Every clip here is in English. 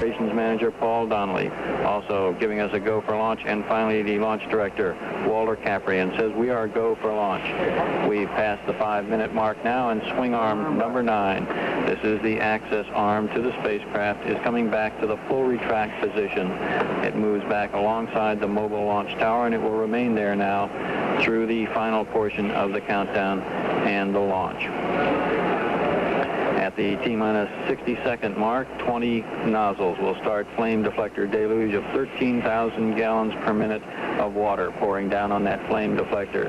Operations Manager Paul Donnelly, also giving us a go for launch. And finally, the launch director, Walter Caprian, says we are go for launch. We've passed the 5-minute mark now, and swing arm number 9. This is the access arm to the spacecraft, is coming back to the full retract position. It moves back alongside the mobile launch tower, and it will remain there now through the final portion of the countdown and the launch. At the T-minus 60-second mark, 20 nozzles will start flame deflector deluge of 13,000 gallons per minute of water pouring down on that flame deflector.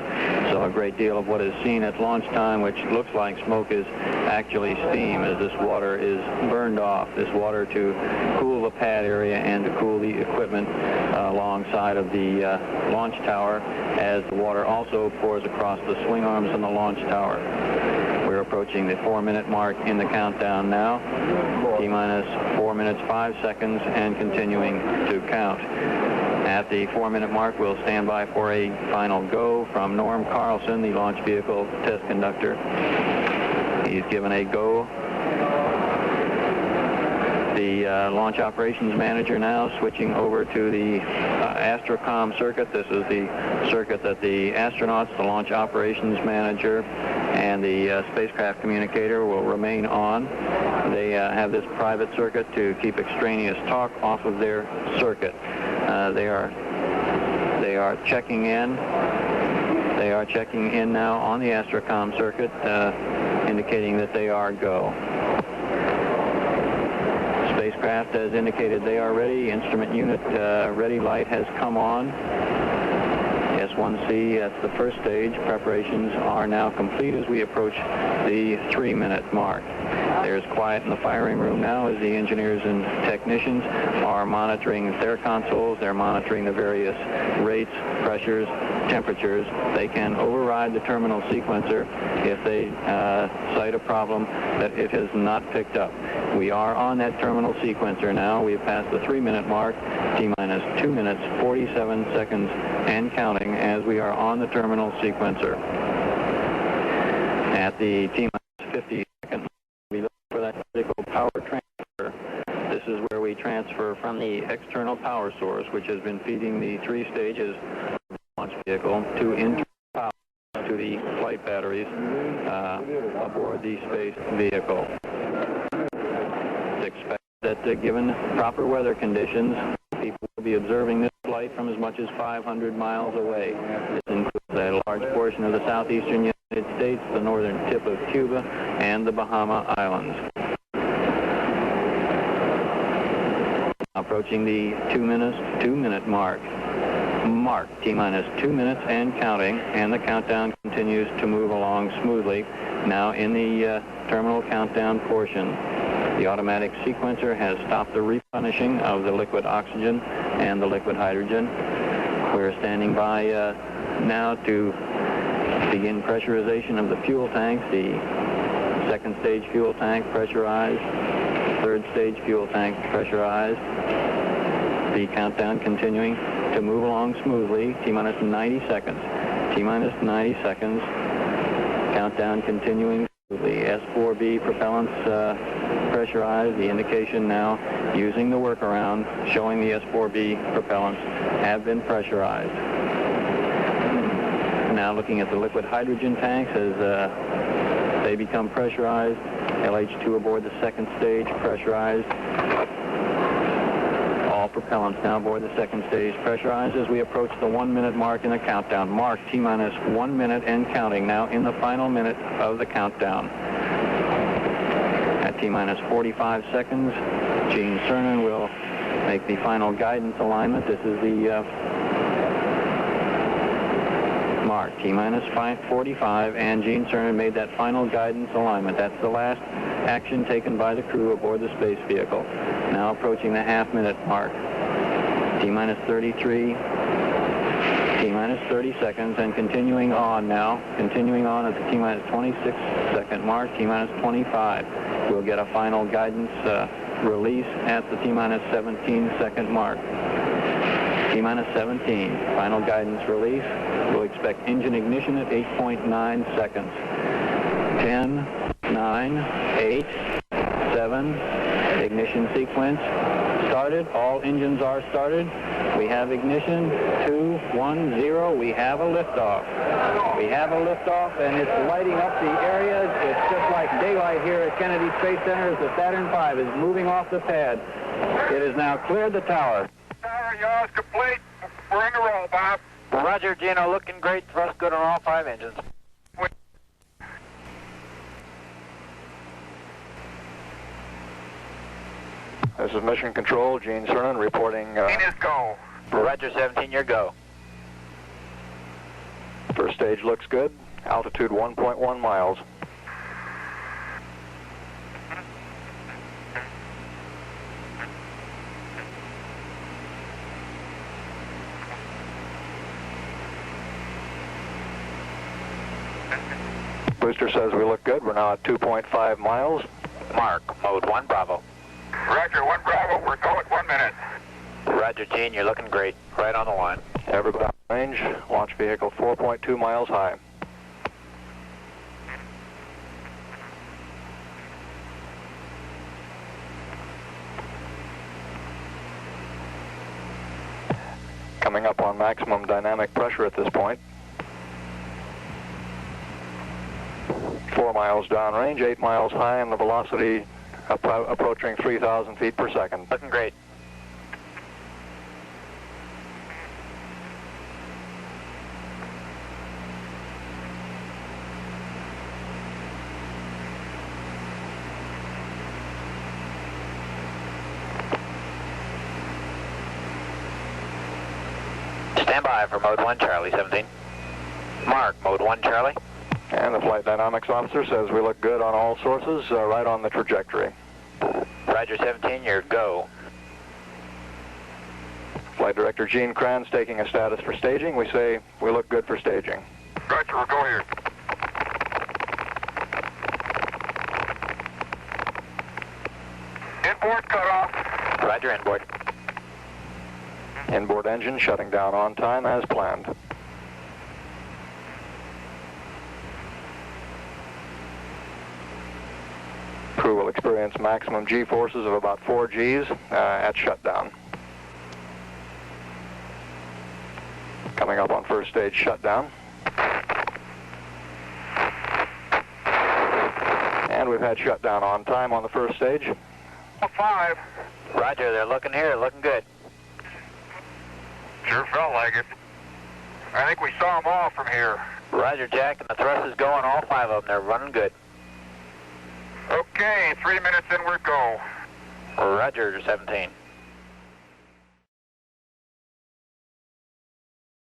So a great deal of what is seen at launch time, which looks like smoke, is actually steam as this water is burned off. This water to cool the pad area and to cool the equipment alongside of the launch tower, as the water also pours across the swing arms and the launch tower. We're approaching the 4-minute mark in the countdown now. T-minus 4 minutes 5 seconds and continuing to count. At the 4-minute mark, we'll stand by for a final go from Norm Carlson, the launch vehicle test conductor. He's given a go. The launch operations manager now switching over to the Astrocom circuit. This is the circuit that the astronauts, the launch operations manager, and the spacecraft communicator will remain on. They have this private circuit to keep extraneous talk off of their circuit. They are checking in. They are checking in now on the Astrocom circuit, indicating that they are go. Spacecraft has indicated they are ready. Instrument unit ready light has come on. S1C at the first stage. Preparations are now complete as we approach the 3-minute mark. There's quiet in the firing room now as the engineers and technicians are monitoring their consoles. They're monitoring the various rates, pressures, temperatures. They can override the terminal sequencer if they cite a problem that it has not picked up. We are on that terminal sequencer now. We've passed the 3-minute mark, T-minus 2 minutes, 47 seconds, and counting as we are on the terminal sequencer. At the T-minus 50-second mark, we look for that critical power transfer. This is where we transfer from the external power source, which has been feeding the 3 stages of the launch vehicle, to internal power to the flight batteries aboard the space vehicle. It's expected that given proper weather conditions, people will be observing this flight from as much as 500 miles away. This includes a large portion of the southeastern United States, the northern tip of Cuba, and the Bahama Islands. Approaching the 2-minute mark. T-minus 2 minutes and counting, and the countdown continues to move along smoothly. Now in the terminal countdown portion. The automatic sequencer has stopped the replenishing of the liquid oxygen and the liquid hydrogen. We're standing by now to begin pressurization of the fuel tanks. The 2nd stage fuel tank pressurized, 3rd stage fuel tank pressurized. The countdown continuing to move along smoothly. T-minus 90 seconds. T-minus 90 seconds. Countdown continuing smoothly. S4B propellants pressurized. The indication now using the workaround showing the S4B propellants have been pressurized. Now looking at the liquid hydrogen tanks as they become pressurized. LH2 aboard the 2nd stage pressurized. All propellants now aboard the 2nd stage pressurized as we approach the 1-minute mark in the countdown. Mark T-minus 1 minute and counting now in the final minute of the countdown. At T-minus 45 seconds, Gene Cernan will make the final guidance alignment. This is the mark, T-minus 45, and Gene Cernan made that final guidance alignment. That's the last action taken by the crew aboard the space vehicle. Now approaching the half-minute mark. T-minus 33, T-minus 30 seconds, and continuing on now. Continuing on at the T-minus 26-second mark, T-minus 25. We'll get a final guidance release at the T-minus 17-second mark. T-minus 17, final guidance release. We'll expect engine ignition at 8.9 seconds. 10, 9, 8, 7. Ignition sequence started. All engines are started. We have ignition. 2, 1, 0. We have a liftoff. We have a liftoff, and it's lighting up the area. It's just like daylight here at Kennedy Space Center as the Saturn V is moving off the pad. It has now cleared the tower. Tower yaw's complete. We're in the roll, Bob. Roger, Gino, looking great. Thrust good on all 5 engines. This is Mission Control, Gene Cernan reporting. Gene is go. Roger, 17, your go. First stage looks good. Altitude 1.1 miles. Booster says we look good. We're now at 2.5 miles. Mark, mode 1, Bravo. Roger, 1 Bravo. We're going 1 minute. Roger, Gene, you're looking great. Right on the line. Everybody on range. Launch vehicle 4.2 miles high. Coming up on maximum dynamic pressure at this point. 4 miles downrange, 8 miles high, and the velocity approaching 3,000 feet per second. Looking great. Stand by for mode 1, Charlie, 17. Mark, mode 1, Charlie. And the flight dynamics officer says we look good on all sources, right on the trajectory. Roger, 17, your go. Flight Director Gene Kranz taking a status for staging. We say we look good for staging. Roger, we'll go here. Inboard cutoff. Roger, inboard. Inboard engine shutting down on time as planned. Crew will experience maximum G-forces of about 4 Gs at shutdown. Coming up on first stage shutdown. And we've had shutdown on time on the first stage. 5. Roger, they're looking here, looking good. Sure felt like it. I think we saw them all from here. Roger, Jack, and the thrust is going, all 5 of them. They're running good. Okay, 3 minutes in, we're go. Roger, 17.